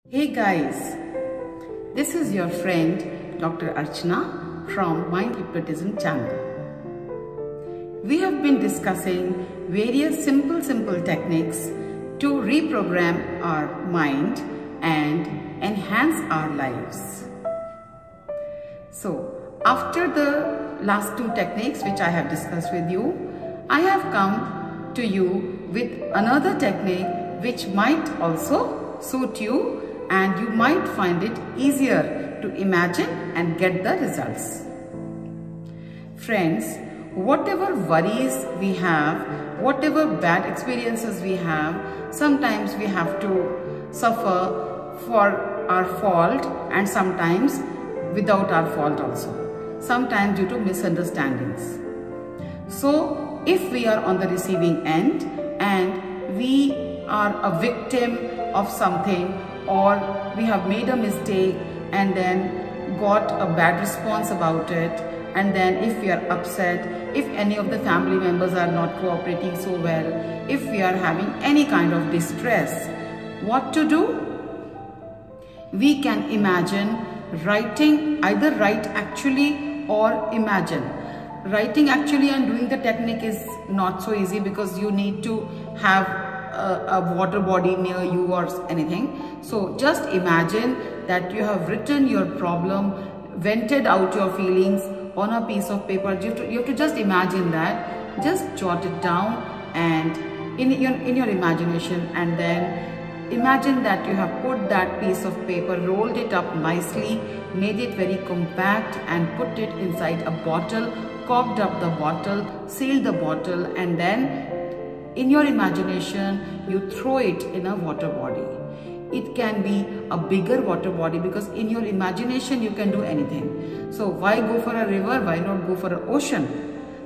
Hey guys, this is your friend Dr. Archana from Mind Hypnotism channel. We have been discussing various simple techniques to reprogram our mind and enhance our lives. So, after the last two techniques which I have discussed with you, I have come to you with another technique which might also suit you and you might find it easier to imagine and get the results. Friends, whatever worries we have, whatever bad experiences we have, sometimes we have to suffer for our fault and sometimes without our fault also. Sometimes due to misunderstandings. So, if we are on the receiving end and we are a victim of something, or we have made a mistake and then got a bad response about it, and then if we are upset, if any of the family members are not cooperating so well, if we are having any kind of distress, what to do? We can imagine writing, either write actually or imagine. Writing actually and doing the technique is not so easy because you need to have a water body near you or anything. So just imagine that you have written your problem, vented out your feelings on a piece of paper. You have to just imagine that, just jot it down and in your imagination, and then imagine that you have put that piece of paper, rolled it up nicely, made it very compact and put it inside a bottle, corked up the bottle, sealed the bottle, and then in your imagination, you throw it in a water body. It can be a bigger water body because in your imagination, you can do anything. So why go for a river? Why not go for an ocean?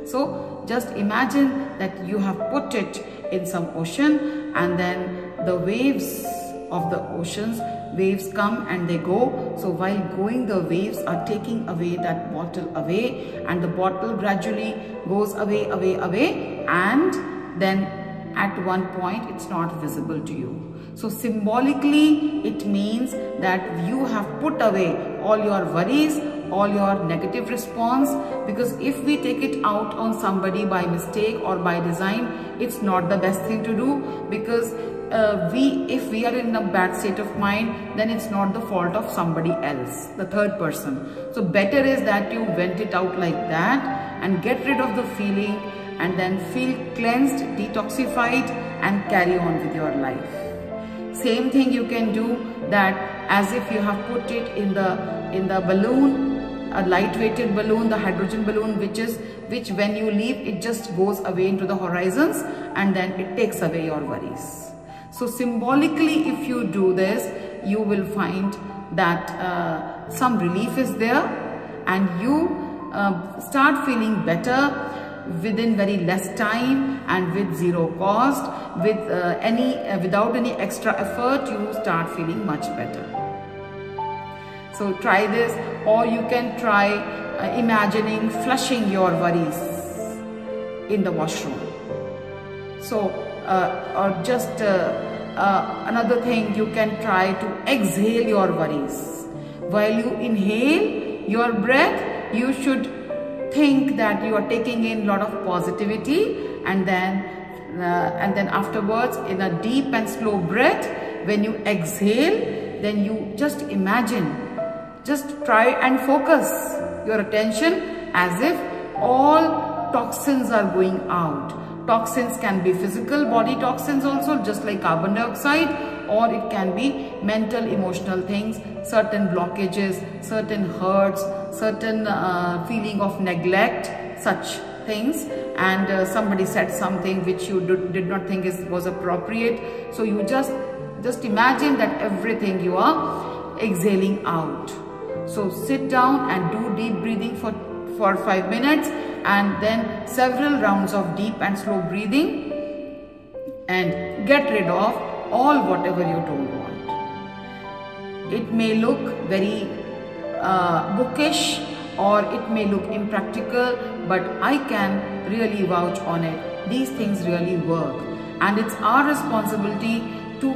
So just imagine that you have put it in some ocean, and then the waves of the oceans, waves come and they go. So while going, the waves are taking away that bottle away, and the bottle gradually goes away, and then at one point it's not visible to you. So symbolically it means that you have put away all your worries, all your negative response, because if we take it out on somebody by mistake or by design, it's not the best thing to do, because if we are in a bad state of mind, then it's not the fault of somebody else, the third person. So better is that you vent it out like that and get rid of the feeling, and then feel cleansed, detoxified, and carry on with your life. Same thing you can do that as if you have put it in the balloon, a light-weighted balloon, the hydrogen balloon, which when you leave, it just goes away into the horizons, and then it takes away your worries. So symbolically, if you do this, you will find that some relief is there, and you start feeling better within very less time and with zero cost, without any extra effort. You start feeling much better. So try this, or you can try imagining flushing your worries in the washroom. So or just another thing, you can try to exhale your worries. While you inhale your breath, you should think that you are taking in a lot of positivity, and then afterwards, in a deep and slow breath, when you exhale, then you just imagine, just try and focus your attention as if all toxins are going out. Toxins can be physical body toxins also, just like carbon dioxide, or it can be mental, emotional things, certain blockages, certain hurts, certain feeling of neglect, such things, and somebody said something which you did not think was appropriate. So you just imagine that everything you are exhaling out. So sit down and do deep breathing for 5 minutes, and then several rounds of deep and slow breathing, and get rid of all whatever you don't want. It may look very bookish, or it may look impractical, but I can really vouch on it. These things really work, and it's our responsibility to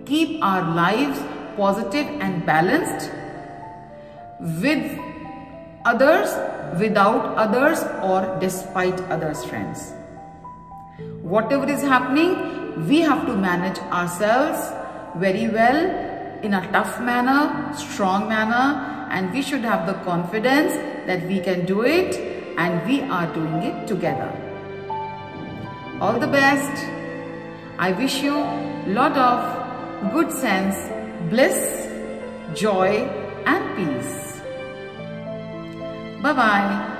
keep our lives positive and balanced with others, without others, or despite others, friends. Whatever is happening, we have to manage ourselves very well in a tough manner, strong manner, and we should have the confidence that we can do it and we are doing it together. All the best. I wish you lot of good sense, bliss, joy and peace. Bye-bye.